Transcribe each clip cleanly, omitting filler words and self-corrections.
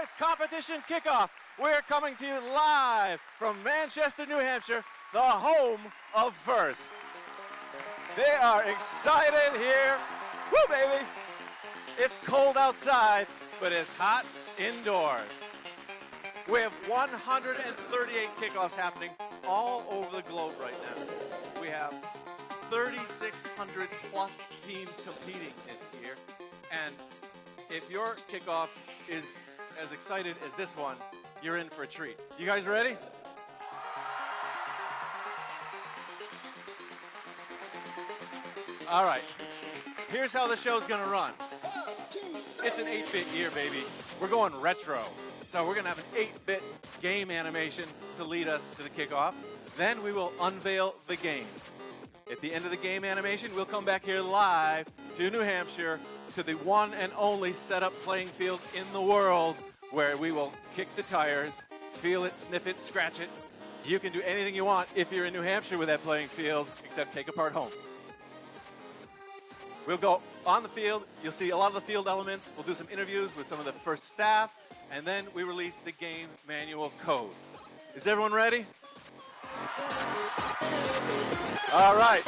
Robotics Competition Kickoff. We're coming to you live from Manchester, New Hampshire, the home of First. They are excited here. Woo, baby! It's cold outside, but it's hot indoors. We have 138 kickoffs happening all over the globe right now. We have 3,600 plus teams competing this year. And if your kickoff is as excited as this one, you're in for a treat. You guys ready? All right. Here's how the show's going to run. It's an 8-bit year, baby. We're going retro. So we're going to have an 8-bit game animation to lead us to the kickoff. Then we will unveil the game. At the end of the game animation, we'll come back here live to New Hampshire to the one and only set-up playing field in the world where we will kick the tires, feel it, sniff it, scratch it. You can do anything you want if you're in New Hampshire with that playing field, except take a part home. We'll go on the field. You'll see a lot of the field elements. We'll do some interviews with some of the First staff, and then we release the game manual code. Is everyone ready? All right.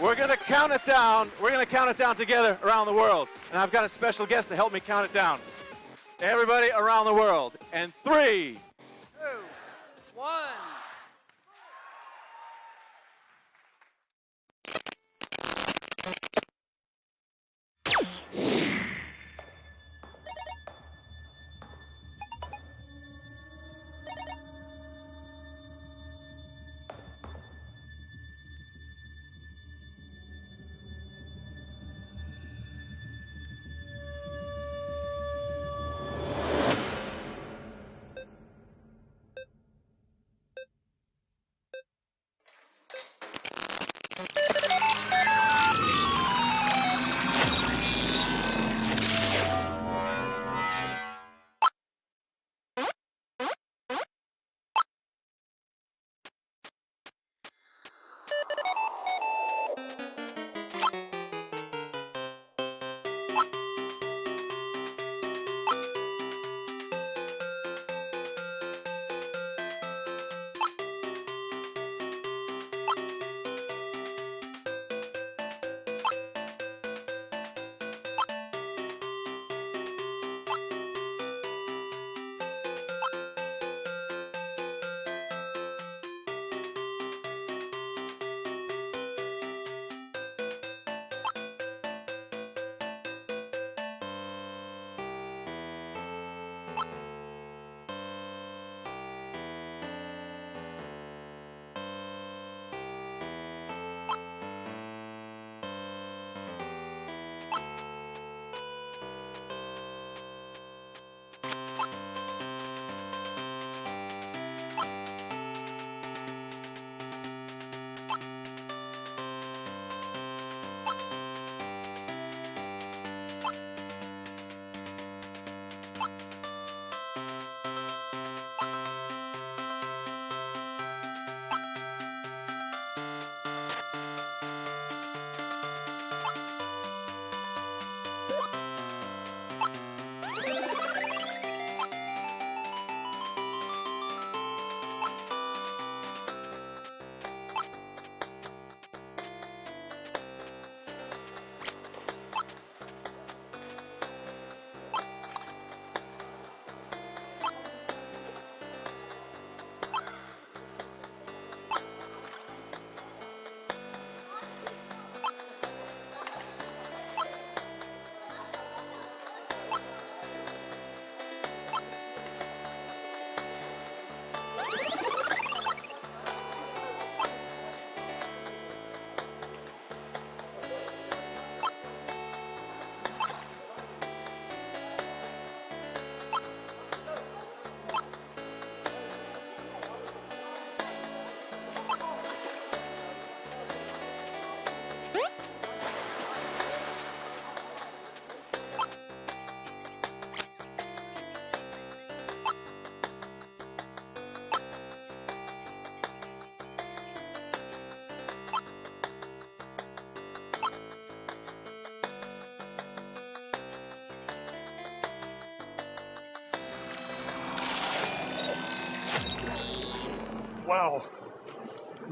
We're going to count it down. We're going to count it down together around the world. And I've got a special guest to help me count it down. Everybody around the world. And 3, 2, 1.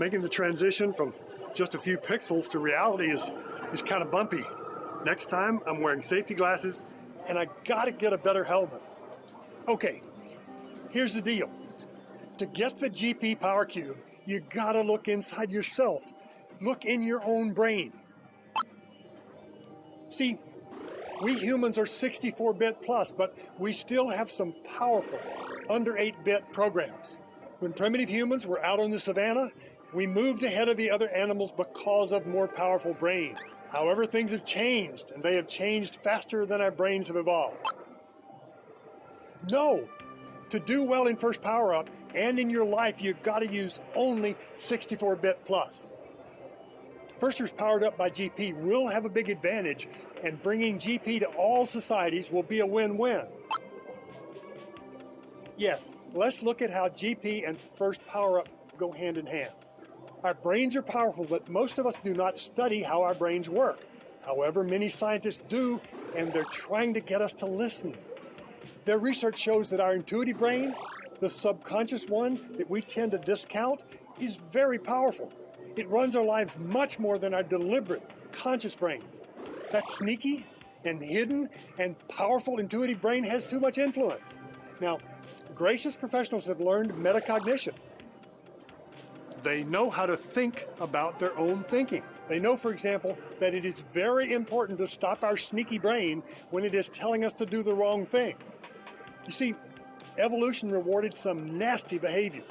Making the transition from just a few pixels to reality is kind of bumpy. Next time, I'm wearing safety glasses, and I gotta get a better helmet. Okay, here's the deal. To get the GP Power Cube, you gotta look inside yourself. Look in your own brain. See, we humans are 64-bit plus, but we still have some powerful under 8-bit programs. When primitive humans were out on the savannah, we moved ahead of the other animals because of more powerful brains. However, things have changed, and they have changed faster than our brains have evolved. No, to do well in first power-up and in your life, you've got to use only 64-bit plus. Firsters powered up by GP will have a big advantage, and bringing GP to all societies will be a win-win. Yes, let's look at how GP and first power-up go hand in hand. Our brains are powerful, but most of us do not study how our brains work. However, many scientists do, and they're trying to get us to listen. Their research shows that our intuitive brain, the subconscious one that we tend to discount, is very powerful. It runs our lives much more than our deliberate, conscious brains. That sneaky and hidden and powerful intuitive brain has too much influence. Now, gracious professionals have learned metacognition. They know how to think about their own thinking. They know, for example, that it is very important to stop our sneaky brain when it is telling us to do the wrong thing. You see, evolution rewarded some nasty behavior,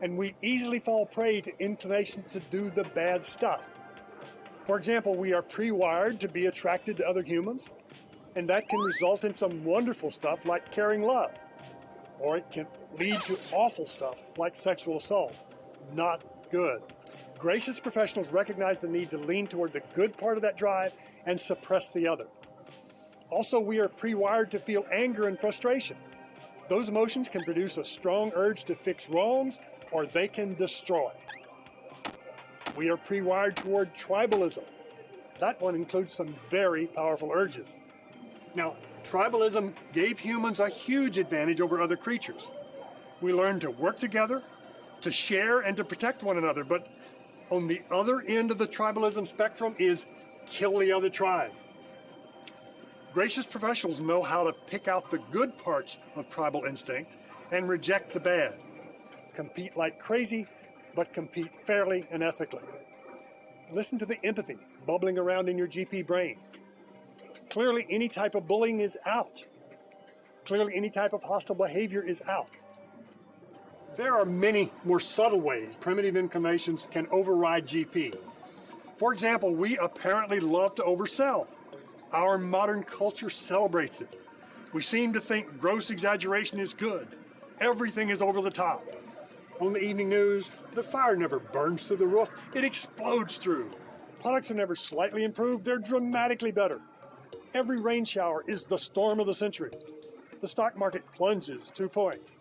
and we easily fall prey to inclinations to do the bad stuff. For example, we are pre-wired to be attracted to other humans, and that can result in some wonderful stuff like caring love, or it can lead to awful stuff like sexual assault. Not good. Gracious professionals recognize the need to lean toward the good part of that drive and suppress the other. Also, we are pre-wired to feel anger and frustration. Those emotions can produce a strong urge to fix wrongs, or they can destroy. We are pre-wired toward tribalism. That one includes some very powerful urges. Now, tribalism gave humans a huge advantage over other creatures. We learned to work together, to share, and to protect one another, but on the other end of the tribalism spectrum is kill the other tribe. Gracious professionals know how to pick out the good parts of tribal instinct and reject the bad. Compete like crazy, but compete fairly and ethically. Listen to the empathy bubbling around in your GP brain. Clearly, any type of bullying is out. Clearly, any type of hostile behavior is out. There are many more subtle ways primitive inclinations can override GP. For example, we apparently love to oversell. Our modern culture celebrates it. We seem to think gross exaggeration is good. Everything is over the top. On the evening news, the fire never burns through the roof, it explodes through. Products are never slightly improved, they're dramatically better. Every rain shower is the storm of the century. The stock market plunges 2 points.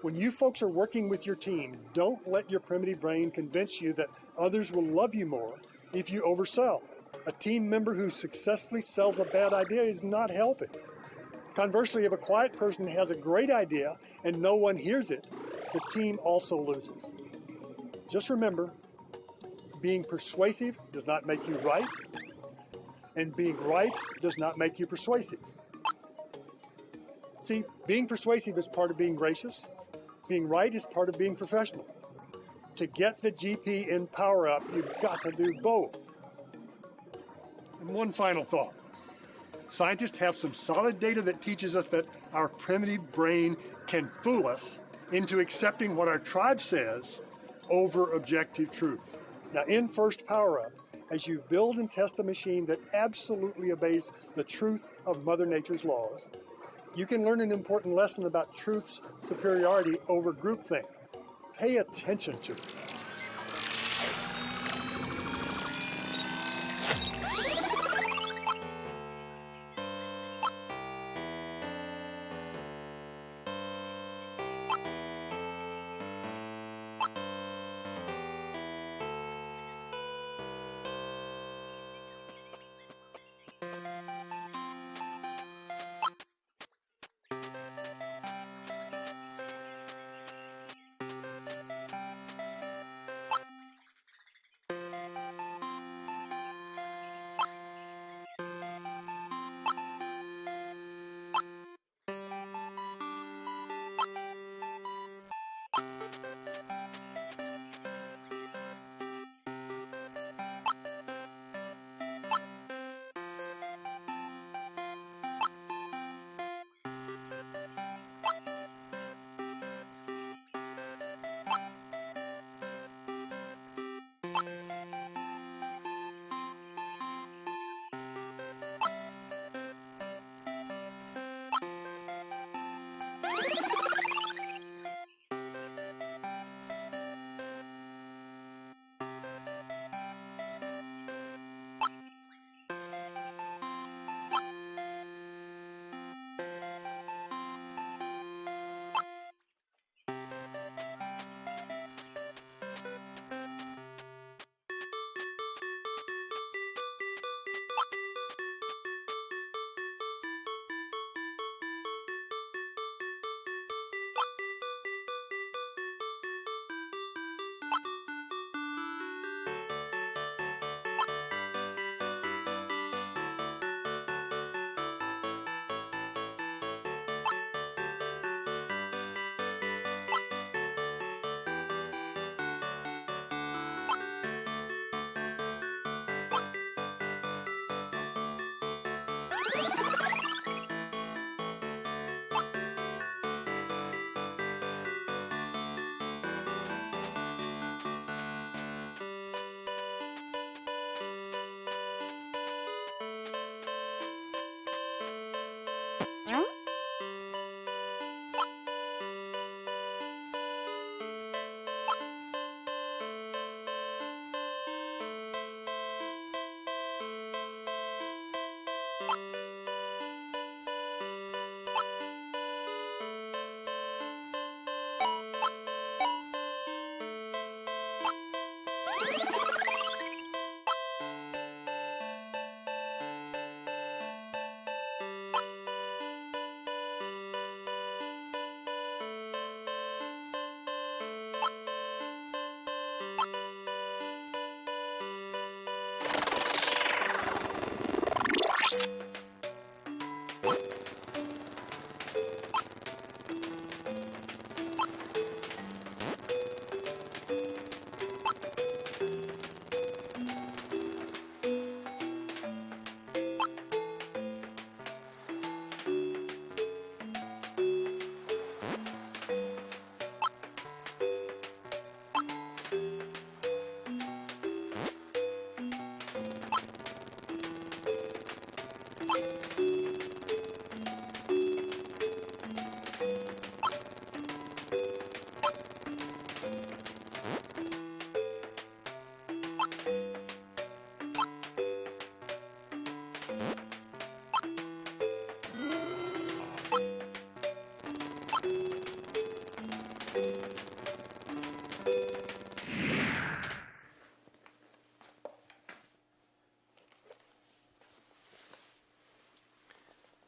When you folks are working with your team, don't let your primitive brain convince you that others will love you more if you oversell. A team member who successfully sells a bad idea is not helping. Conversely, if a quiet person has a great idea and no one hears it, the team also loses. Just remember, being persuasive does not make you right, and being right does not make you persuasive. See, being persuasive is part of being gracious. Being right is part of being professional. To get the GP in Power Up, you've got to do both. And one final thought. Scientists have some solid data that teaches us that our primitive brain can fool us into accepting what our tribe says over objective truth. Now, in First Power Up, as you build and test a machine that absolutely obeys the truth of Mother Nature's laws, you can learn an important lesson about truth's superiority over groupthink. Pay attention to it.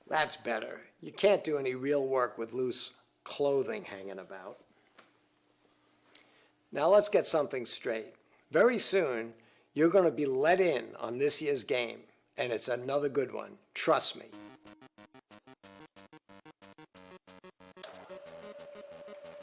That's better. You can't do any real work with loose clothing hanging about. Now let's get something straight. Very soon, you're going to be let in on this year's game, and it's another good one. Trust me.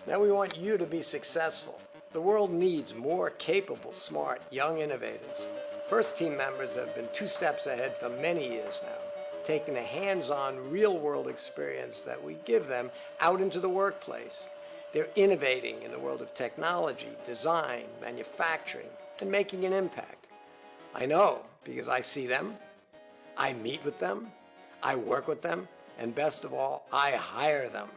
Now we want you to be successful. The world needs more capable, smart, young innovators. First team members have been 2 steps ahead for many years now, taking a hands-on, real-world experience that we give them out into the workplace. They're innovating in the world of technology, design, manufacturing, and making an impact. I know, because I see them, I meet with them, I work with them, and best of all, I hire them.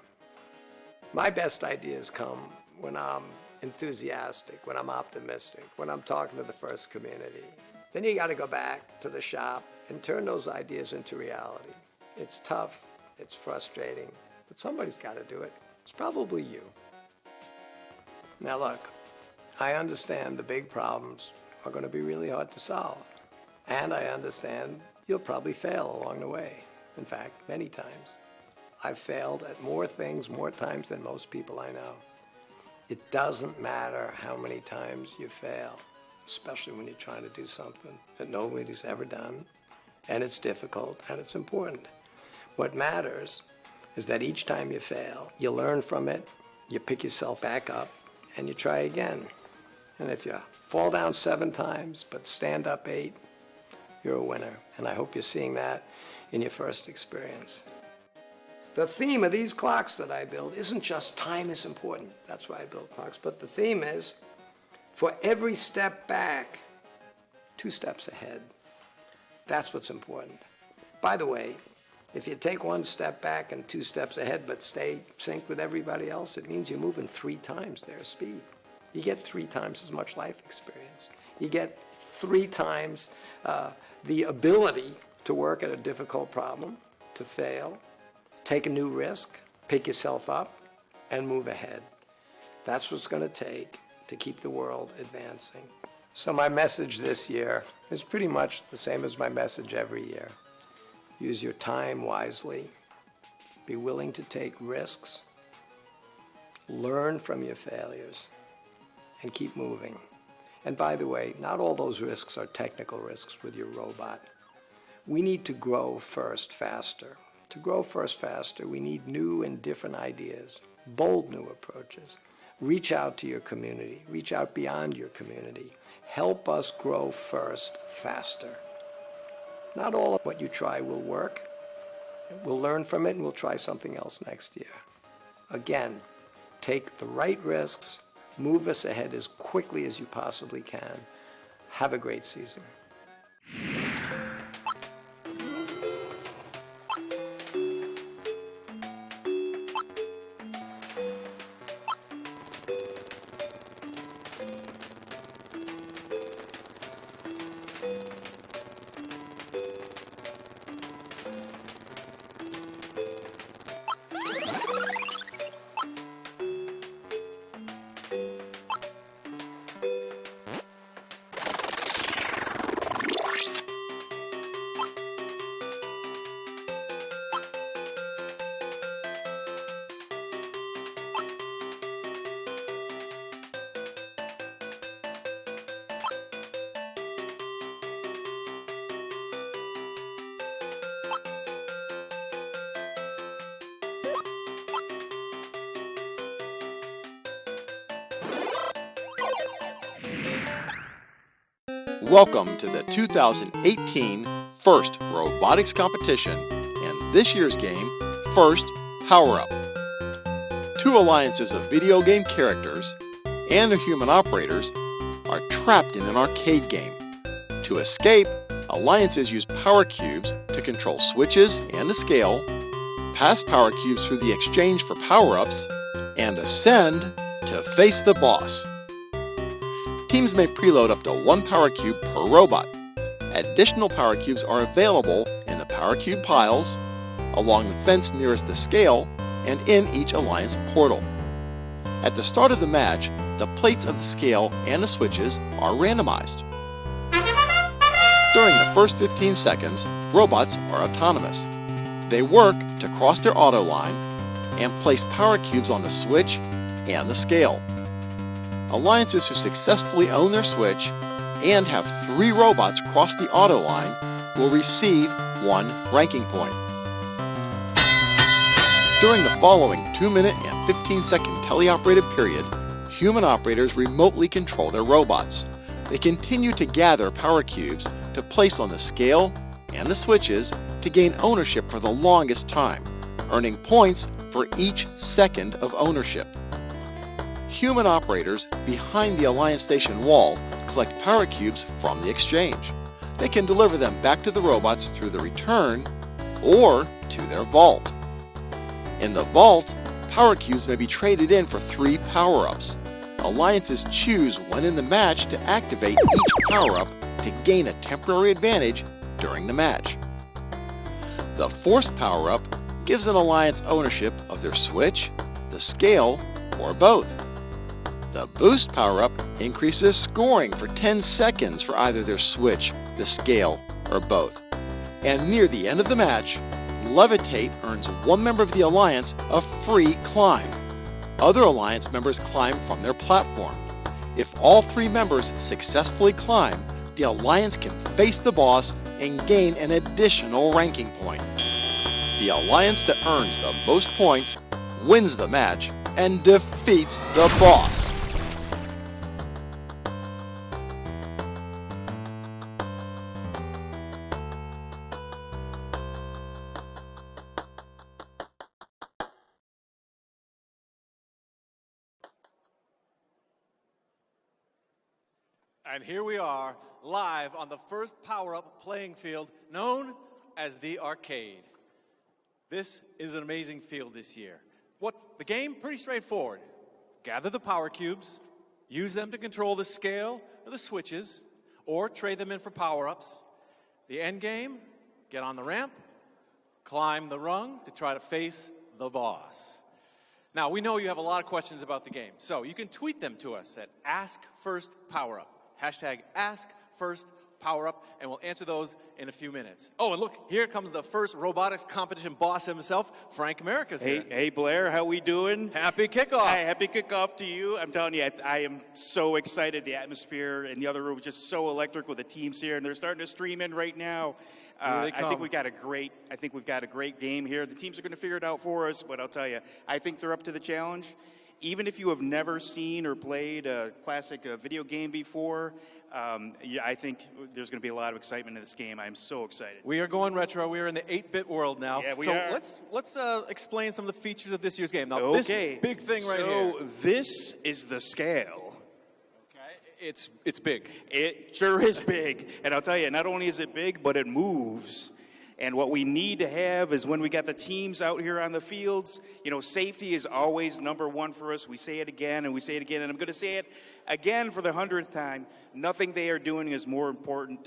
My best ideas come when I'm enthusiastic, when I'm optimistic, when I'm talking to the first community. Then you got to go back to the shop and turn those ideas into reality. It's tough, it's frustrating, but somebody's got to do it. It's probably you. Now look, I understand the big problems are going to be really hard to solve. And I understand you'll probably fail along the way. In fact, many times. I've failed at more things more times than most people I know. It doesn't matter how many times you fail, especially when you're trying to do something that nobody's ever done, and it's difficult, and it's important. What matters is that each time you fail, you learn from it, you pick yourself back up, and you try again. And if you fall down 7 times, but stand up 8, you're a winner. And I hope you're seeing that in your first experience. The theme of these clocks that I build isn't just time is important. That's why I build clocks. But the theme is, for every step back, 2 steps ahead. That's what's important. By the way, if you take 1 step back and 2 steps ahead, but stay synced with everybody else, it means you're moving 3 times their speed. You get 3 times as much life experience. You get 3 times the ability to work at a difficult problem, to fail, take a new risk, pick yourself up, and move ahead. That's what's going to take to keep the world advancing. So my message this year is pretty much the same as my message every year. Use your time wisely. Be willing to take risks. Learn from your failures. And keep moving. And by the way, not all those risks are technical risks with your robot. We need to grow first faster. To grow first faster, we need new and different ideas, bold new approaches. Reach out to your community. Reach out beyond your community. Help us grow first faster. Not all of what you try will work. We'll learn from it and we'll try something else next year. Again, take the right risks. Move us ahead as quickly as you possibly can. Have a great season. Welcome to the 2018 First Robotics Competition and this year's game, First Power Up. 2 alliances of video game characters and human operators are trapped in an arcade game. To escape, alliances use power cubes to control switches and a scale, pass power cubes through the exchange for power-ups, and ascend to face the boss. Teams may preload up to 1 power cube per robot. Additional power cubes are available in the power cube piles, along the fence nearest the scale, and in each alliance portal. At the start of the match, the plates of the scale and the switches are randomized. During the first 15 seconds, robots are autonomous. They work to cross their auto line and place power cubes on the switch and the scale. Alliances who successfully own their switch and have 3 robots cross the auto line will receive 1 ranking point. During the following 2-minute and 15-second teleoperated period, human operators remotely control their robots. They continue to gather power cubes to place on the scale and the switches to gain ownership for the longest time, earning points for each second of ownership. Human operators behind the Alliance Station wall collect power cubes from the exchange. They can deliver them back to the robots through the return or to their vault. In the vault, power cubes may be traded in for 3 power-ups. Alliances choose when in the match to activate each power-up to gain a temporary advantage during the match. The Force power-up gives an alliance ownership of their switch, the scale, or both. The Boost power-up increases scoring for 10 seconds for either their switch, the scale, or both. And near the end of the match, Levitate earns one member of the Alliance a free climb. Other Alliance members climb from their platform. If all 3 members successfully climb, the Alliance can face the boss and gain an additional ranking point. The Alliance that earns the most points wins the match and defeats the boss. And here we are, live on the first power-up playing field known as the Arcade. This is an amazing field this year. The game, pretty straightforward. Gather the power cubes, use them to control the scale or the switches, or trade them in for power-ups. The end game, get on the ramp, climb the rung to try to face the boss. Now, we know you have a lot of questions about the game, so you can tweet them to us at AskFirstPowerUp. Hashtag AskFirstPowerUp, and we'll answer those in a few minutes. Oh, and look, here comes the first robotics competition boss himself, Frank America's here. Hey, Blair, how we doing? Happy kickoff. Hi, happy kickoff to you. I'm telling you, I am so excited. The atmosphere in the other room is just so electric with the teams here, and they're starting to stream in right now. I think we've got a great game here. The teams are going to figure it out for us, but I'll tell you, I think they're up to the challenge. Even if you have never seen or played a classic video game before, I think there's going to be a lot of excitement in this game. I'm so excited. We are going retro. We are in the 8-bit world now. Yeah, we are. So let's explain some of the features of this year's game. Now, okay. This big thing right here. So this is the scale. Okay, it's big. It sure is big. And I'll tell you, not only is it big, but it moves. And what we need to have is when we got the teams out here on the fields, safety is always number one for us. We say it again and we say it again, and I'm going to say it again for the 100th time. Nothing they are doing is more important.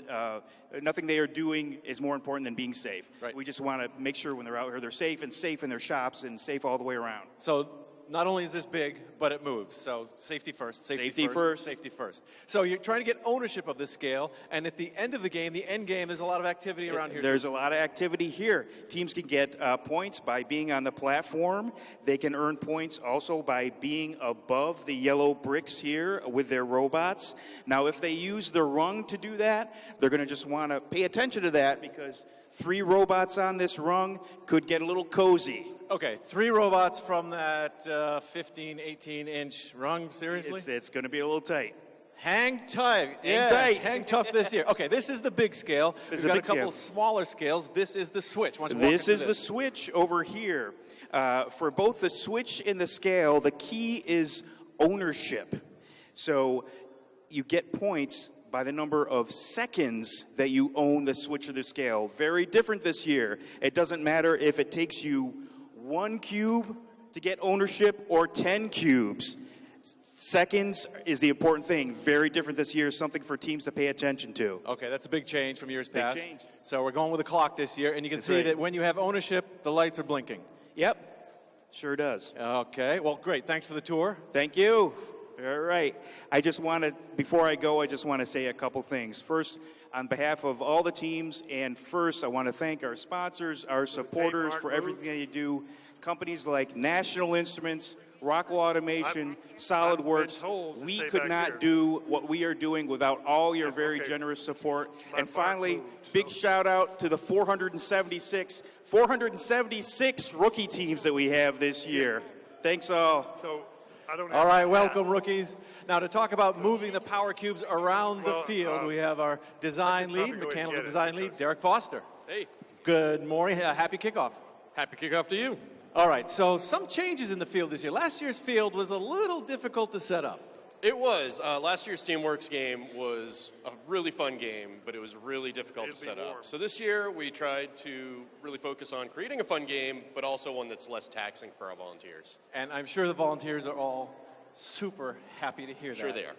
Nothing they are doing is more important than being safe. Right. We just want to make sure when they're out here, they're safe in their shops and safe all the way around. So not only is this big, but it moves. So safety first, safety first. So you're trying to get ownership of this scale, and at the end of the game, the end game, there's a lot of activity around here. There's a lot of activity here. Teams can get points by being on the platform. They can earn points also by being above the yellow bricks here with their robots. Now, if they use the rung to do that, they're going to just want to pay attention to that because 3 robots on this rung could get a little cozy. Okay, 3 robots from that 15, 18-inch rung, seriously? It's going to be a little tight. Hang tight. Hang tough this year. Okay, this is the big scale. We've got a couple of smaller scales. This is the switch. This is the switch over here. For both the switch and the scale, the key is ownership. So you get points by the number of seconds that you own the switch or the scale. Very different this year. It doesn't matter if it takes you 1 cube to get ownership or 10 cubes. Seconds is the important thing. Very different this year. Something for teams to pay attention to. Okay, that's a big change from years past. Big change. So we're going with a clock this year, and you can see that when you have ownership, the lights are blinking. Yep, sure does. Okay, well, great. Thanks for the tour. Thank you. All right. Before I go, I just want to say a couple things. First, on behalf of all the teams, and first, I want to thank our sponsors, our supporters for everything they do. Companies like National Instruments, Rockwell Automation, SolidWorks. We could not do what we are doing without all your very generous support. And finally, big shout out to the 476 rookie teams that we have this year. Thanks all. All right, welcome, rookies. Now, to talk about moving the power cubes around the field, we have our design lead, mechanical design lead, Derek Foster. Hey. Good morning. Happy kickoff. Happy kickoff to you. All right, so some changes in the field this year. Last year's field was a little difficult to set up. It was. Last year's Steamworks game was a really fun game, but it was really difficult to set up. So this year we tried to really focus on creating a fun game, but also one that's less taxing for our volunteers. And I'm sure the volunteers are all super happy to hear that. Sure they are.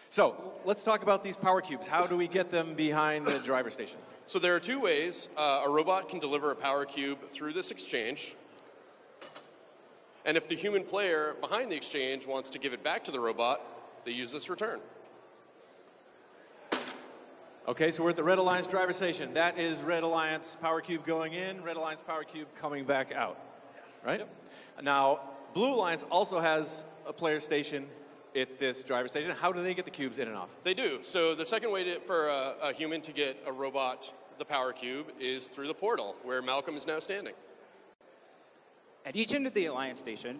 So let's talk about these power cubes. How do we get them behind the driver station? So there are two ways. A robot can deliver a power cube through this exchange. And if the human player behind the exchange wants to give it back to the robot, they use this return. Okay, so we're at the Red Alliance driver station. That is Red Alliance power cube going in, Red Alliance power cube coming back out, right? Yep. Now, Blue Alliance also has a player station at this driver station. How do they get the cubes in and off? They do. So the second way for a human to get a robot the power cube is through the portal, where Malcolm is now standing. At each end of the Alliance station,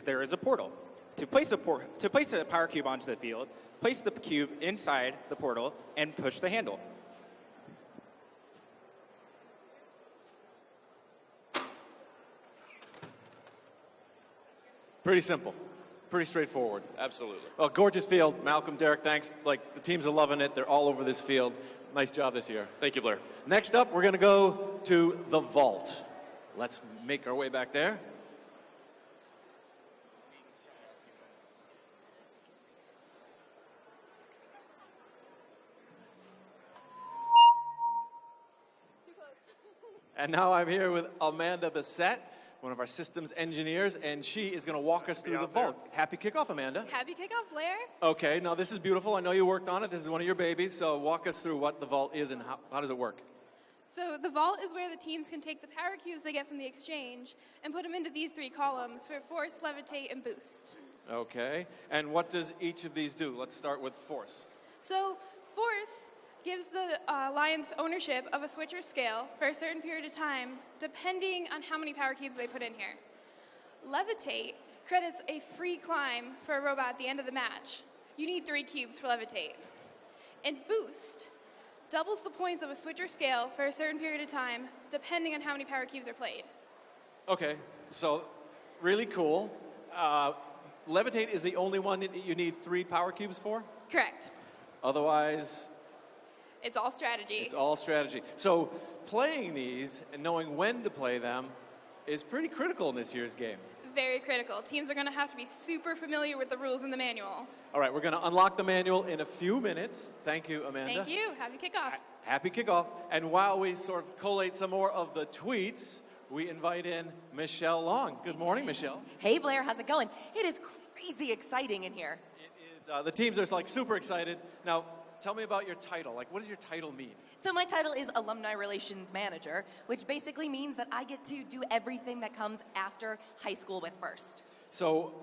there is a portal. To place a power cube onto the field, place the cube inside the portal and push the handle. Pretty simple. Pretty straightforward. Absolutely. Well, gorgeous field. Malcolm, Derek, thanks. Like, the teams are loving it. They're all over this field. Nice job this year. Thank you, Blair. Next up, we're going to go to the vault. Let's make our way back there. And now I'm here with Amanda Bissett, one of our systems engineers, and she is going to walk us through the vault. Happy kickoff, Amanda. Happy kickoff, Blair. Okay, now this is beautiful. I know you worked on it. This is one of your babies, so walk us through what the vault is and how does it work? So the vault is where the teams can take the power cubes they get from the exchange and put them into these three columns for force, levitate, and boost. Okay, and what does each of these do? Let's start with force. So force gives the Alliance ownership of a switcher scale for a certain period of time, depending on how many power cubes they put in here. Levitate credits a free climb for a robot at the end of the match. You need 3 cubes for levitate. And boost doubles the points of a switcher scale for a certain period of time, depending on how many power cubes are played. Okay, so really cool. Levitate is the only one that you need 3 power cubes for? Correct. Otherwise, it's all strategy. It's all strategy. So playing these and knowing when to play them is pretty critical in this year's game. Very critical. Teams are going to have to be super familiar with the rules in the manual. All right, we're going to unlock the manual in a few minutes. Thank you, Amanda. Thank you. Happy kickoff. Happy kickoff. And while we sort of collate some more of the tweets, we invite in Michelle Long. Good morning, Michelle. Hey, Blair. How's it going? It is crazy exciting in here. It is. The teams are like super excited. Now, tell me about your title. Like, what does your title mean? So my title is Alumni Relations Manager, which basically means that I get to do everything that comes after high school with First. So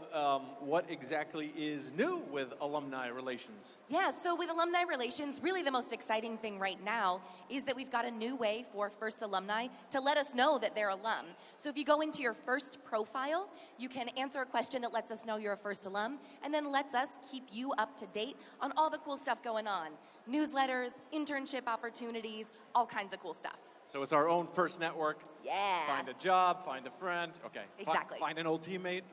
what exactly is new with alumni relations? Yeah, so with alumni relations, really the most exciting thing right now is that we've got a new way for First alumni to let us know that they're alum. So if you go into your First profile, you can answer a question that lets us know you're a First alum, and then lets us keep you up to date on all the cool stuff going on. Newsletters, internship opportunities, all kinds of cool stuff. So it's our own First network. Yeah. Find a job, find a friend. Okay. Exactly. Find an old teammate.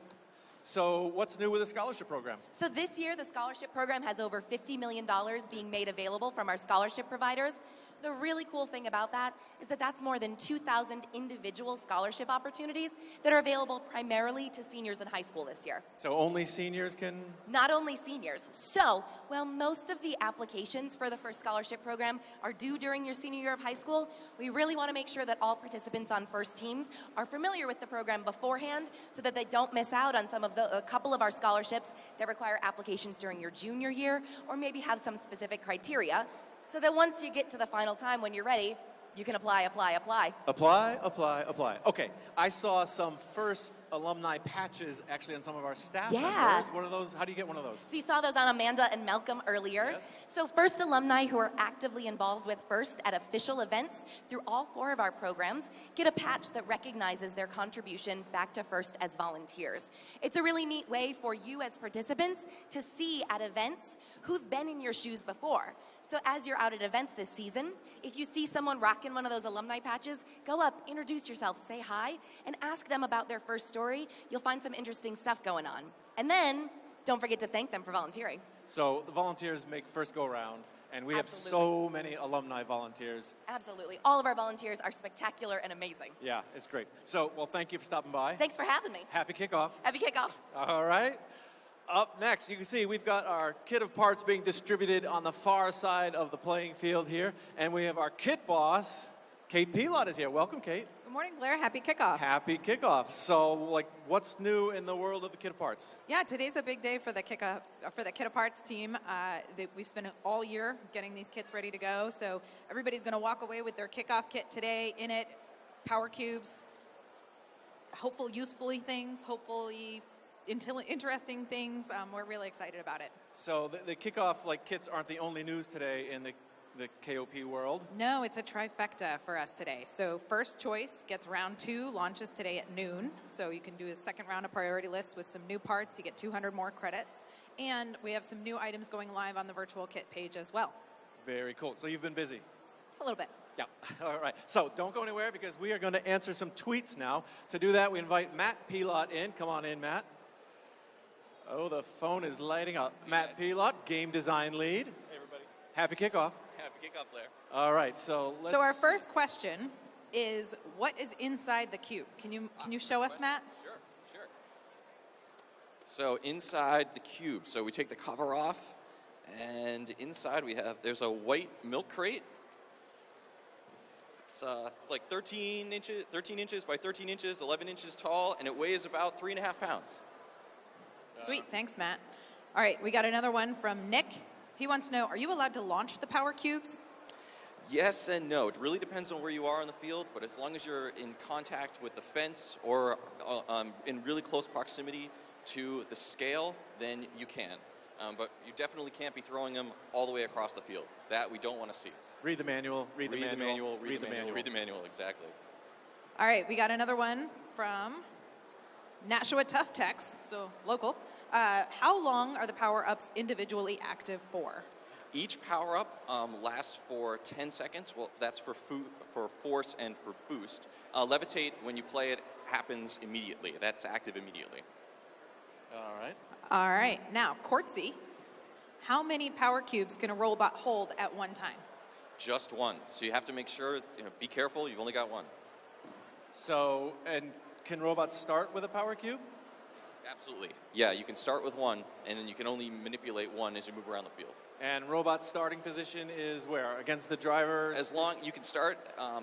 So what's new with the scholarship program? So this year, the scholarship program has over $50 million being made available from our scholarship providers. The really cool thing about that is that that's more than 2,000 individual scholarship opportunities that are available primarily to seniors in high school this year. So only seniors can? Not only seniors. So, while most of the applications for the First Scholarship Program are due during your senior year of high school, we really want to make sure that all participants on First teams are familiar with the program beforehand so that they don't miss out on a couple of our scholarships that require applications during your junior year or maybe have some specific criteria, so that once you get to the final time when you're ready, you can apply. Apply. Okay, I saw some First alumni patches actually on some of our staff members. What are those? How do you get one of those? So you saw those on Amanda and Malcolm earlier. Yes. So First alumni who are actively involved with First at official events through all 4 of our programs get a patch that recognizes their contribution back to First as volunteers. It's a really neat way for you as participants to see at events who's been in your shoes before. So as you're out at events this season, if you see someone rocking one of those alumni patches, go up, introduce yourself, say hi, and ask them about their First story. You'll find some interesting stuff going on. And then, don't forget to thank them for volunteering. So the volunteers make First go round, and we have Absolutely. so many alumni volunteers. Absolutely. All of our volunteers are spectacular and amazing. Yeah, it's great. So, well, thank you for stopping by. Thanks for having me. Happy kickoff. Happy kickoff. All right. Up next, you can see we've got our kit of parts being distributed on the far side of the playing field here. And we have our kit boss, Kate Pelot is here. Welcome, Kate. Good morning, Blair. Happy kickoff. Happy kickoff. So, what's new in the world of the kit of parts? Yeah, today's a big day for the kickoff for the Kit of Parts team. We've spent all year getting these kits ready to go. So everybody's going to walk away with their kickoff kit today. In it, power cubes, hopefully useful things, hopefully interesting things. We're really excited about it. So the kickoff kits aren't the only news today in the KOP world. No, it's a trifecta for us today. So First Choice gets round 2, launches today at noon. So you can do a second round of priority lists with some new parts. You get 200 more credits. And we have some new items going live on the virtual kit page as well. Very cool. So you've been busy. A little bit. Yeah. All right. So don't go anywhere because we are going to answer some tweets now. To do that, we invite Matt Pelot in. Come on in, Matt. Oh, the phone is lighting up. Matt Pelot, game design lead. Hey, everybody. Happy kickoff. Happy kickoff, Blair. All right, so let's... So our first question is, what is inside the cube? Can you show us, Matt? Sure. So inside the cube, so we take the cover off, and inside there's a white milk crate. It's like 13 inches by 13 inches, 11 inches tall, and it weighs about 3.5 pounds. Sweet, thanks, Matt. All right, we got another one from Nick. He wants to know, are you allowed to launch the power cubes? Yes and no. It really depends on where you are on the field, but as long as you're in contact with the fence or in really close proximity to the scale, then you can. But you definitely can't be throwing them all the way across the field. That we don't want to see. Read the manual, read the manual, exactly. All right, we got another one from Nashua Tough Techs, so local. How long are the power-ups individually active for? Each power-up lasts for 10 seconds. Well, that's for force and for boost. Levitate, when you play it, happens immediately. That's active immediately. All right. All right, now, Courtsy, how many power cubes can a robot hold at one time? Just one. So you have to make sure, be careful, you've only got one. So, and can robots start with a power cube? Absolutely. Yeah, you can start with one, and then you can only manipulate one as you move around the field. And robot starting position is where? Against the drivers? You can start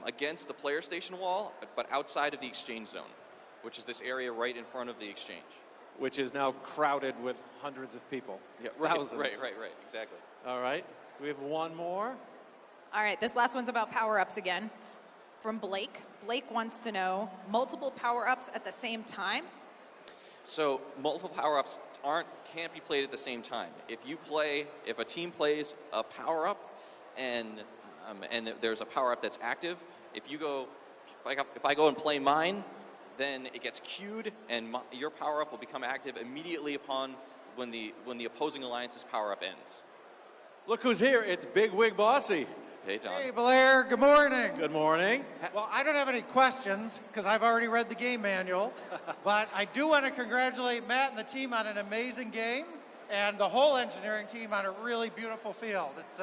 against the player station wall, but outside of the exchange zone, which is this area right in front of the exchange. Which is now crowded with hundreds of people. Yeah, thousands. Right, exactly. All right. Do we have one more? All right, this last one's about power-ups again. From Blake. Blake wants to know, multiple power-ups at the same time? So multiple power-ups can't be played at the same time. If a team plays a power-up and there's a power-up that's active, if I go and play mine, then it gets queued and your power-up will become active immediately upon when the opposing alliance's power-up ends. Look who's here. It's Big Wig Bossy. Hey, John. Hey, Blair. Good morning. Good morning. Well, I don't have any questions because I've already read the game manual, but I do want to congratulate Matt and the team on an amazing game and the whole engineering team on a really beautiful field. It's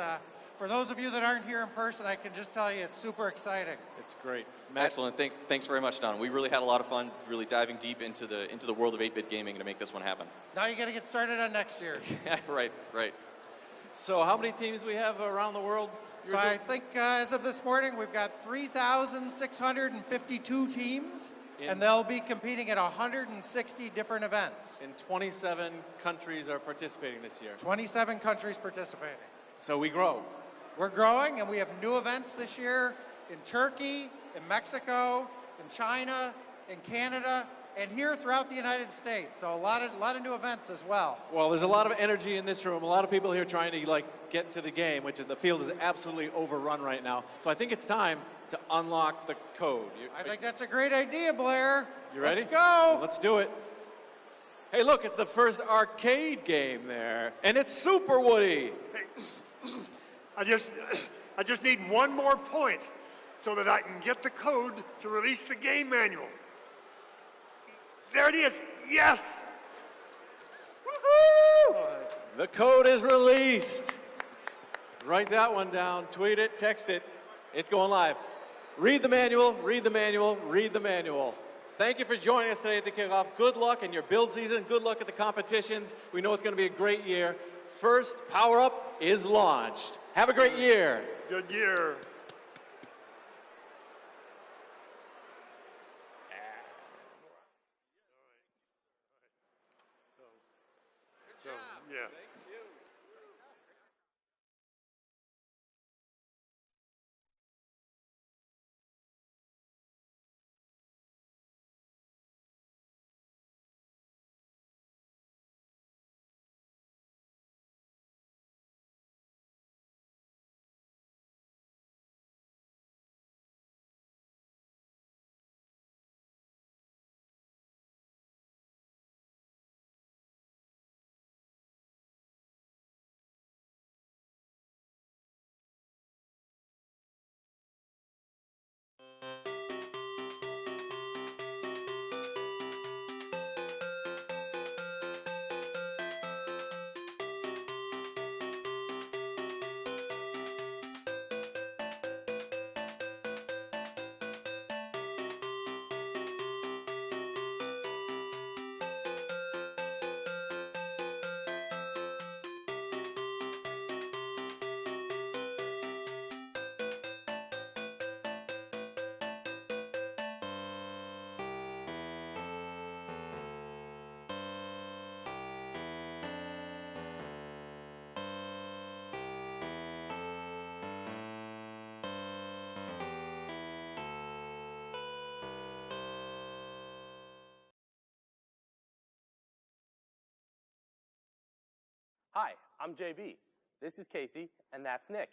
for those of you that aren't here in person, I can just tell you it's super exciting. It's great. Excellent. Thanks very much, Don. We really had a lot of fun, really diving deep into the world of 8-bit gaming to make this one happen. Now you got to get started on next year. Right. So how many teams we have around the world? So I think as of this morning, we've got 3,652 teams, and they'll be competing at 160 different events. And 27 countries are participating this year. 27 countries participating. So we grow. We're growing, and we have new events this year in Turkey, in Mexico, in China, in Canada, and here throughout the United States. So a lot of new events as well. Well, there's a lot of energy in this room. A lot of people here trying to get to the game, which the field is absolutely overrun right now. So I think it's time to unlock the code. I think that's a great idea, Blair. You ready? Let's go. Let's do it. Hey, look, it's the first arcade game there, and it's Super Woody. Hey, I just need one more point so that I can get the code to release the game manual. There it is. Yes. Woohoo! The code is released. Write that one down. Tweet it. Text it. It's going live. Read the manual. Read the manual. Read the manual. Thank you for joining us today at the Kickoff. Good luck in your build season. Good luck at the competitions. We know it's going to be a great year. First Power Up is launched. Have a great year. Good year. Yeah. Hi, I'm JB. This is Casey, and that's Nick.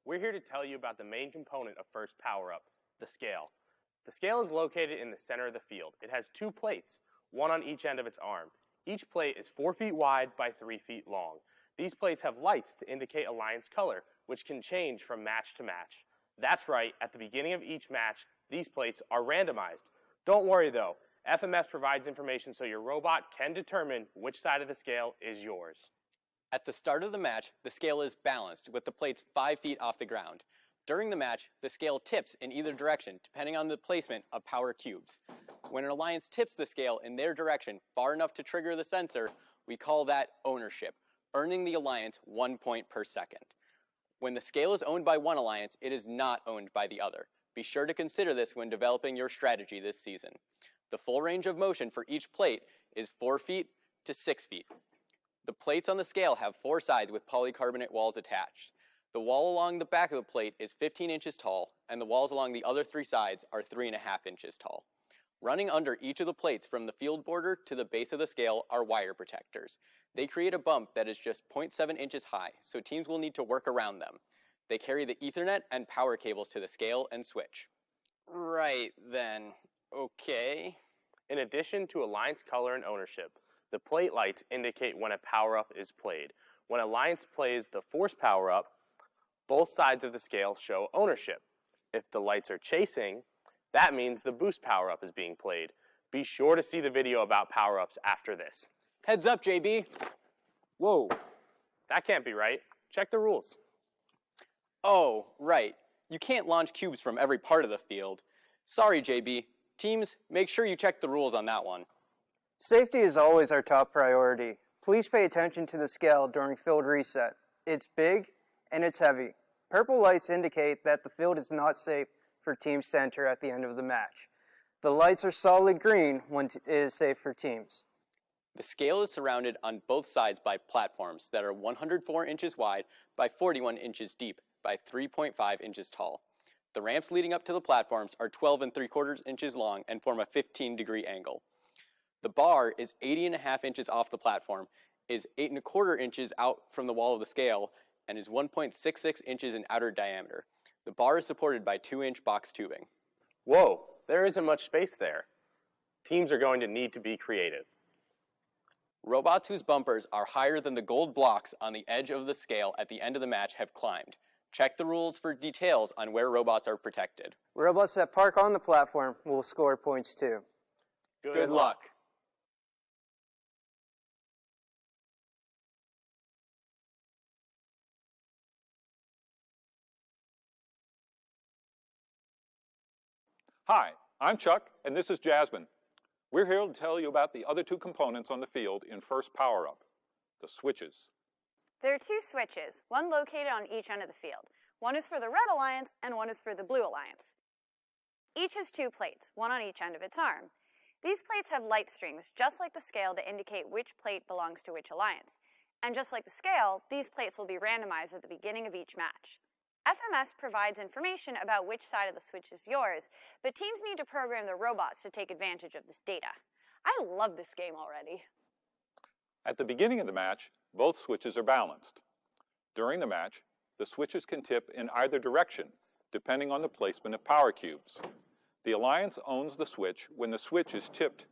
We're here to tell you about the main component of First Power Up, the scale. The scale is located in the center of the field. It has two plates, one on each end of its arm. Each plate is 4 feet wide by 3 feet long. These plates have lights to indicate alliance color, which can change from match to match. That's right, at the beginning of each match, these plates are randomized. Don't worry though, FMS provides information so your robot can determine which side of the scale is yours. At the start of the match, the scale is balanced with the plates 5 feet off the ground. During the match, the scale tips in either direction depending on the placement of power cubes. When an alliance tips the scale in their direction far enough to trigger the sensor, we call that ownership, earning the alliance 1 point per second. When the scale is owned by one alliance, it is not owned by the other. Be sure to consider this when developing your strategy this season. The full range of motion for each plate is 4 feet to 6 feet. The plates on the scale have 4 sides with polycarbonate walls attached. The wall along the back of the plate is 15 inches tall, and the walls along the other 3 sides are 3.5 inches tall. Running under each of the plates from the field border to the base of the scale are wire protectors. They create a bump that is just 0.7 inches high, so teams will need to work around them. They carry the Ethernet and power cables to the scale and switch. Right then, okay. In addition to alliance color and ownership, the plate lights indicate when a power-up is played. When Alliance plays the force power-up, both sides of the scale show ownership. If the lights are chasing, that means the boost power-up is being played. Be sure to see the video about power-ups after this. Heads up, JB. Whoa, that can't be right. Check the rules. Oh, right. You can't launch cubes from every part of the field. Sorry, JB. Teams, make sure you check the rules on that one. Safety is always our top priority. Please pay attention to the scale during field reset. It's big and it's heavy. Purple lights indicate that the field is not safe for teams to enter at the end of the match. The lights are solid green when it is safe for teams. The scale is surrounded on both sides by platforms that are 104 inches wide by 41 inches deep by 3.5 inches tall. The ramps leading up to the platforms are 12 3/4 inches long and form a 15-degree angle. The bar is 80.5 inches off the platform, is 8 1/4 inches out from the wall of the scale, and is 1.66 inches in outer diameter. The bar is supported by 2-inch box tubing. Whoa, there isn't much space there. Teams are going to need to be creative. Robots whose bumpers are higher than the gold blocks on the edge of the scale at the end of the match have climbed. Check the rules for details on where robots are protected. Robots that park on the platform will score points too. Good luck. Hi, I'm Chuck, and this is Jasmine. We're here to tell you about the other two components on the field in first power-up, the switches. There are two switches, one located on each end of the field. One is for the Red Alliance and one is for the Blue Alliance. Each has two plates, one on each end of its arm. These plates have light strings, just like the scale, to indicate which plate belongs to which alliance. And just like the scale, these plates will be randomized at the beginning of each match. FMS provides information about which side of the switch is yours, but teams need to program their robots to take advantage of this data. I love this game already. At the beginning of the match, both switches are balanced. During the match, the switches can tip in either direction, depending on the placement of power cubes. The Alliance owns the switch when the switch is tipped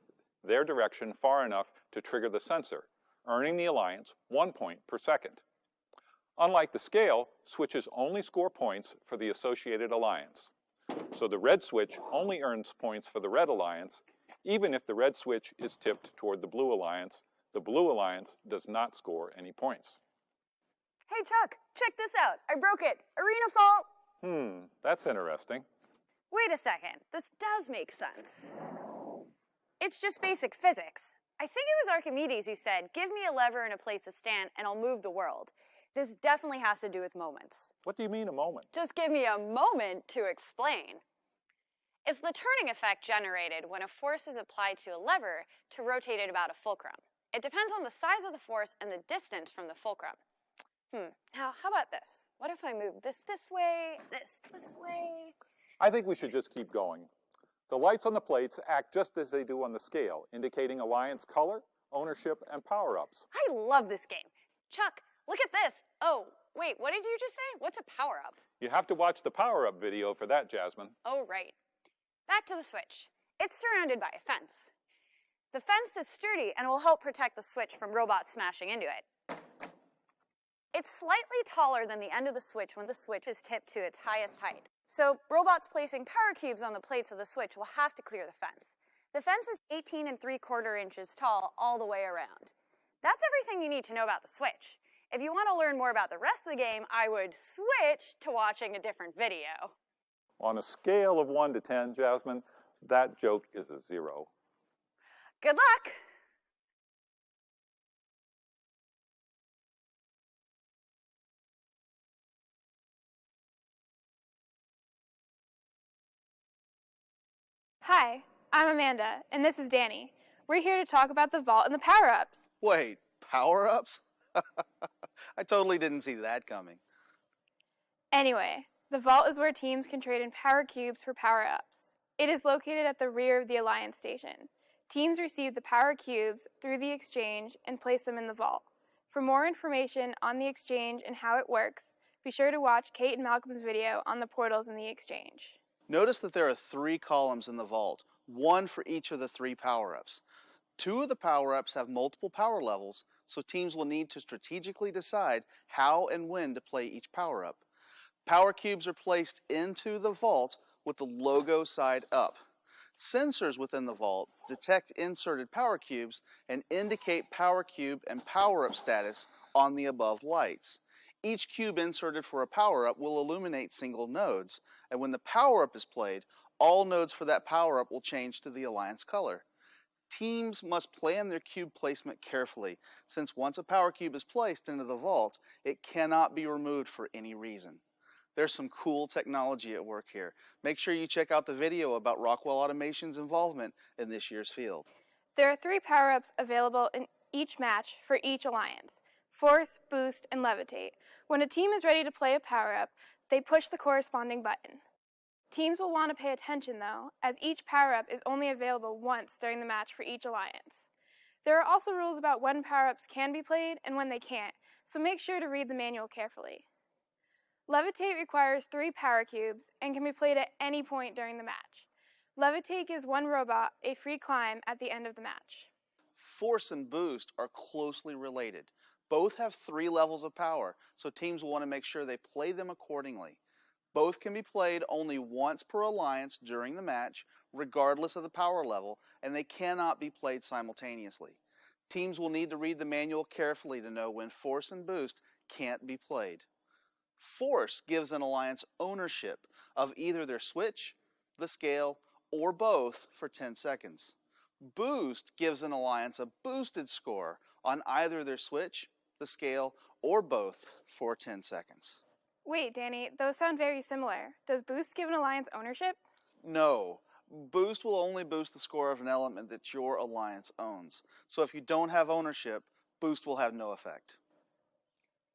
their direction far enough to trigger the sensor, earning the Alliance 1 point per second. Unlike the scale, switches only score points for the associated alliance. So the red switch only earns points for the Red Alliance, even if the red switch is tipped toward the Blue Alliance. The Blue Alliance does not score any points. Hey Chuck, check this out. I broke it. Arena fault. That's interesting. Wait a second. This does make sense. It's just basic physics. I think it was Archimedes who said, "Give me a lever and a place to stand and I'll move the world." This definitely has to do with moments. What do you mean a moment? Just give me a moment to explain. It's the turning effect generated when a force is applied to a lever to rotate it about a fulcrum. It depends on the size of the force and the distance from the fulcrum. Now, how about this? What if I move this way, this way? I think we should just keep going. The lights on the plates act just as they do on the scale, indicating Alliance color, ownership, and power-ups. I love this game. Chuck, look at this. Oh, wait, what did you just say? What's a power-up? You have to watch the power-up video for that, Jasmine. Oh, right. Back to the switch. It's surrounded by a fence. The fence is sturdy and will help protect the switch from robots smashing into it. It's slightly taller than the end of the switch when the switch is tipped to its highest height. So robots placing power cubes on the plates of the switch will have to clear the fence. The fence is 18 3/4 inches tall all the way around. That's everything you need to know about the switch. If you want to learn more about the rest of the game, I would switch to watching a different video. On a scale of 1 to 10, Jasmine, that joke is a 0. Good luck! Hi, I'm Amanda, and this is Danny. We're here to talk about the vault and the power-ups. Wait, power-ups? I totally didn't see that coming. Anyway, the vault is where teams can trade in power cubes for power-ups. It is located at the rear of the Alliance station. Teams receive the power cubes through the exchange and place them in the vault. For more information on the exchange and how it works, be sure to watch Kate and Malcolm's video on the portals in the exchange. Notice that there are 3 columns in the vault, one for each of the 3 power-ups. 2 of the power-ups have multiple power levels, so teams will need to strategically decide how and when to play each power-up. Power cubes are placed into the vault with the logo side up. Sensors within the vault detect inserted power cubes and indicate power cube and power-up status on the above lights. Each cube inserted for a power-up will illuminate single nodes, and when the power-up is played, all nodes for that power-up will change to the Alliance color. Teams must plan their cube placement carefully, since once a power cube is placed into the vault, it cannot be removed for any reason. There's some cool technology at work here. Make sure you check out the video about Rockwell Automation's involvement in this year's field. There are 3 power-ups available in each match for each alliance: Force, Boost, and Levitate. When a team is ready to play a power-up, they push the corresponding button. Teams will want to pay attention, though, as each power-up is only available once during the match for each alliance. There are also rules about when power-ups can be played and when they can't, so make sure to read the manual carefully. Levitate requires 3 power cubes and can be played at any point during the match. Levitate gives one robot a free climb at the end of the match. Force and Boost are closely related. Both have 3 levels of power, so teams will want to make sure they play them accordingly. Both can be played only once per alliance during the match, regardless of the power level, and they cannot be played simultaneously. Teams will need to read the manual carefully to know when Force and Boost can't be played. Force gives an alliance ownership of either their switch, the scale, or both for 10 seconds. Boost gives an alliance a boosted score on either their switch, the scale, or both for 10 seconds. Wait, Danny, those sound very similar. Does Boost give an alliance ownership? No. Boost will only boost the score of an element that your alliance owns. So if you don't have ownership, Boost will have no effect.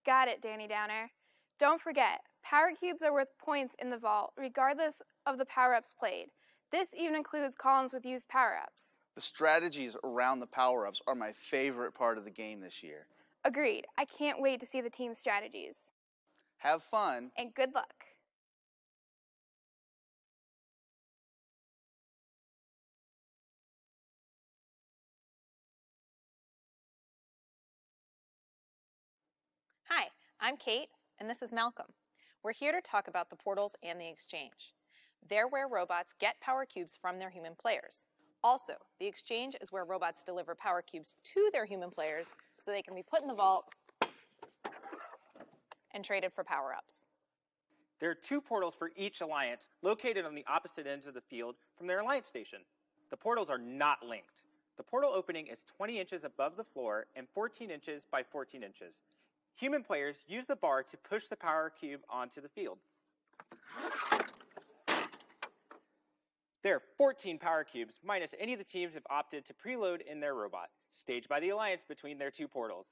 Got it, Danny Downer. Don't forget, power cubes are worth points in the vault, regardless of the power-ups played. This even includes columns with used power-ups. The strategies around the power-ups are my favorite part of the game this year. Agreed. I can't wait to see the team's strategies. Have fun. And good luck. Hi, I'm Kate, and this is Malcolm. We're here to talk about the portals and the exchange. They're where robots get power cubes from their human players. Also, the exchange is where robots deliver power cubes to their human players so they can be put in the vault and traded for power-ups. There are 2 portals for each alliance located on the opposite ends of the field from their alliance station. The portals are not linked. The portal opening is 20 inches above the floor and 14 inches by 14 inches. Human players use the bar to push the power cube onto the field. There are 14 power cubes, minus any of the teams have opted to preload in their robot, staged by the alliance between their 2 portals.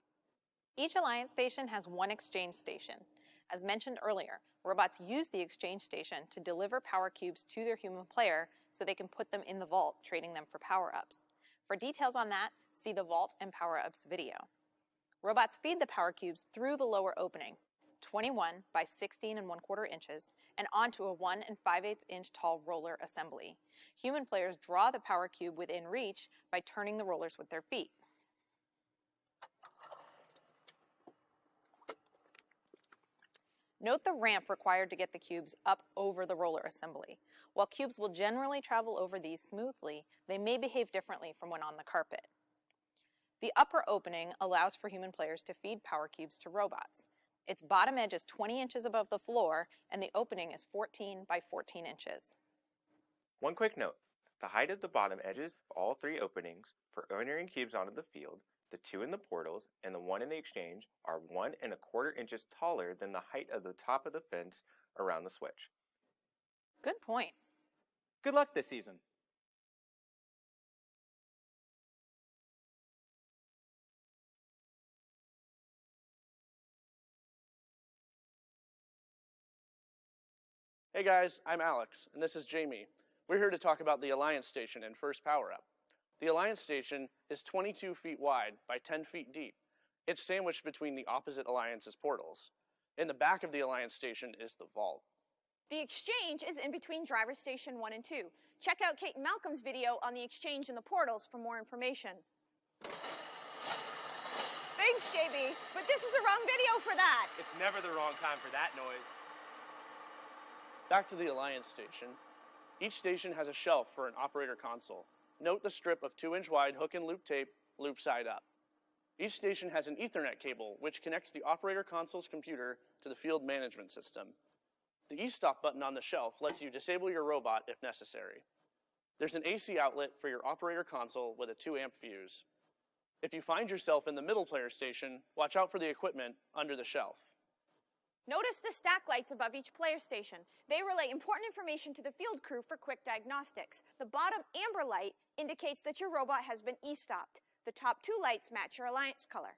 Each alliance station has one exchange station. As mentioned earlier, robots use the exchange station to deliver power cubes to their human player so they can put them in the vault, trading them for power-ups. For details on that, see the Vault and Power-Ups video. Robots feed the power cubes through the lower opening, 21 by 16 1/4 inches, and onto a 1 5/8 inch tall roller assembly. Human players draw the power cube within reach by turning the rollers with their feet. Note the ramp required to get the cubes up over the roller assembly. While cubes will generally travel over these smoothly, they may behave differently from when on the carpet. The upper opening allows for human players to feed power cubes to robots. Its bottom edge is 20 inches above the floor, and the opening is 14 by 14 inches. One quick note, the height of the bottom edges of all 3 openings for entering cubes onto the field, the 2 in the portals, and the 1 in the exchange are 1 1/4 inches taller than the height of the top of the fence around the switch. Good point. Good luck this season. Hey guys, I'm Alex, and this is Jamie. We're here to talk about the Alliance Station and First Power Up. The Alliance Station is 22 feet wide by 10 feet deep. It's sandwiched between the opposite Alliance's portals. In the back of the Alliance Station is the Vault. The Exchange is in between Driver Station 1 and 2. Check out Kate and Malcolm's video on the Exchange and the portals for more information. Thanks, JB, but this is the wrong video for that. It's never the wrong time for that noise. Back to the Alliance Station. Each station has a shelf for an operator console. Note the strip of 2-inch wide hook and loop tape, loop side up. Each station has an Ethernet cable, which connects the operator console's computer to the field management system. The e-stop button on the shelf lets you disable your robot if necessary. There's an AC outlet for your operator console with a 2-amp fuse. If you find yourself in the middle player station, watch out for the equipment under the shelf. Notice the stack lights above each player station. They relay important information to the field crew for quick diagnostics. The bottom amber light indicates that your robot has been e-stopped. The top 2 lights match your alliance color.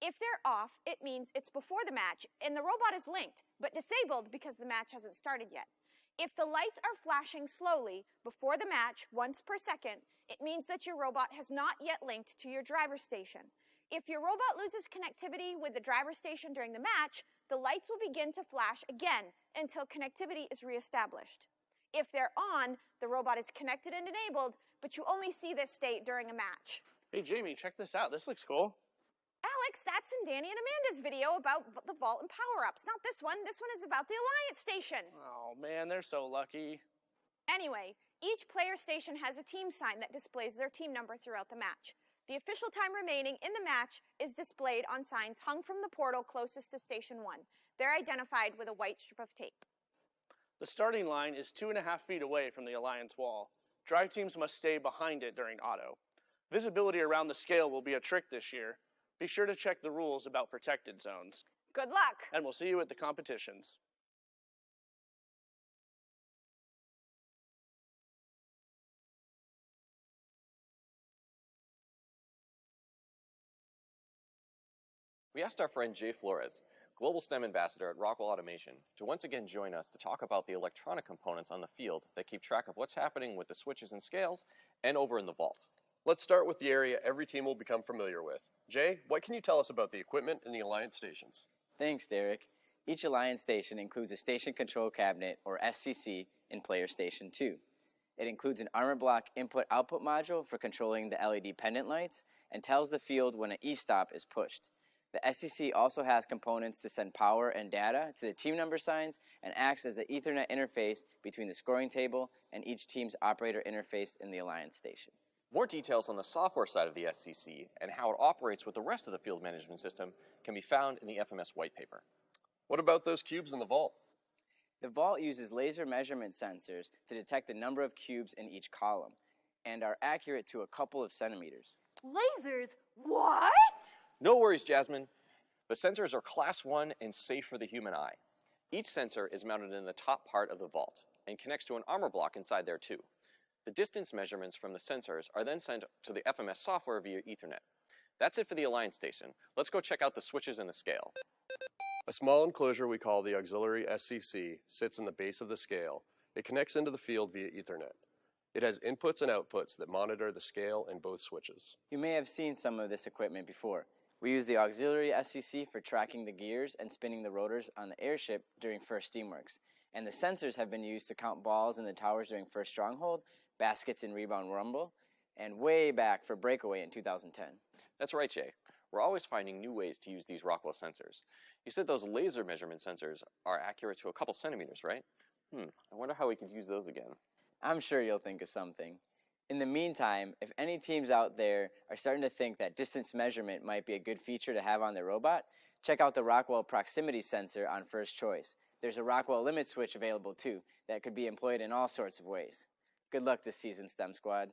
If they're off, it means it's before the match and the robot is linked, but disabled because the match hasn't started yet. If the lights are flashing slowly before the match, once per second, it means that your robot has not yet linked to your driver station. If your robot loses connectivity with the driver station during the match, the lights will begin to flash again until connectivity is reestablished. If they're on, the robot is connected and enabled, but you only see this state during a match. Hey Jamie, check this out. This looks cool. Alex, that's in Danny and Amanda's video about the vault and power-ups. Not this one. This one is about the Alliance Station. Oh man, they're so lucky. Anyway, each player station has a team sign that displays their team number throughout the match. The official time remaining in the match is displayed on signs hung from the portal closest to Station 1. They're identified with a white strip of tape. The starting line is 2.5 feet away from the Alliance wall. Drive teams must stay behind it during auto. Visibility around the scale will be a trick this year. Be sure to check the rules about protected zones. Good luck! And we'll see you at the competitions. We asked our friend Jay Flores, Global STEM Ambassador at Rockwell Automation, to once again join us to talk about the electronic components on the field that keep track of what's happening with the switches and scales and over in the vault. Let's start with the area every team will become familiar with. Jay, what can you tell us about the equipment in the Alliance stations? Thanks, Derek. Each Alliance station includes a Station Control Cabinet, or SCC, in Player Station 2. It includes an armor block input-output module for controlling the LED pendant lights and tells the field when an e-stop is pushed. The SCC also has components to send power and data to the team number signs and acts as the Ethernet interface between the scoring table and each team's operator interface in the Alliance station. More details on the software side of the SCC and how it operates with the rest of the field management system can be found in the FMS white paper. What about those cubes in the vault? The vault uses laser measurement sensors to detect the number of cubes in each column and are accurate to a couple of centimeters. Lasers? What? No worries, Jasmine. The sensors are Class 1 and safe for the human eye. Each sensor is mounted in the top part of the vault and connects to an armor block inside there too. The distance measurements from the sensors are then sent to the FMS software via Ethernet. That's it for the Alliance station. Let's go check out the switches and the scale. A small enclosure we call the auxiliary SCC sits in the base of the scale. It connects into the field via Ethernet. It has inputs and outputs that monitor the scale and both switches. You may have seen some of this equipment before. We use the auxiliary SCC for tracking the gears and spinning the rotors on the airship during first Steamworks. And the sensors have been used to count balls in the towers during first Stronghold, baskets in Rebound Rumble, and way back for Breakaway in 2010. That's right, Jay. We're always finding new ways to use these Rockwell sensors. You said those laser measurement sensors are accurate to a couple centimeters, right? I wonder how we could use those again. I'm sure you'll think of something. In the meantime, if any teams out there are starting to think that distance measurement might be a good feature to have on their robot, check out the Rockwell proximity sensor on First Choice. There's a Rockwell limit switch available too that could be employed in all sorts of ways. Good luck this season, STEM Squad.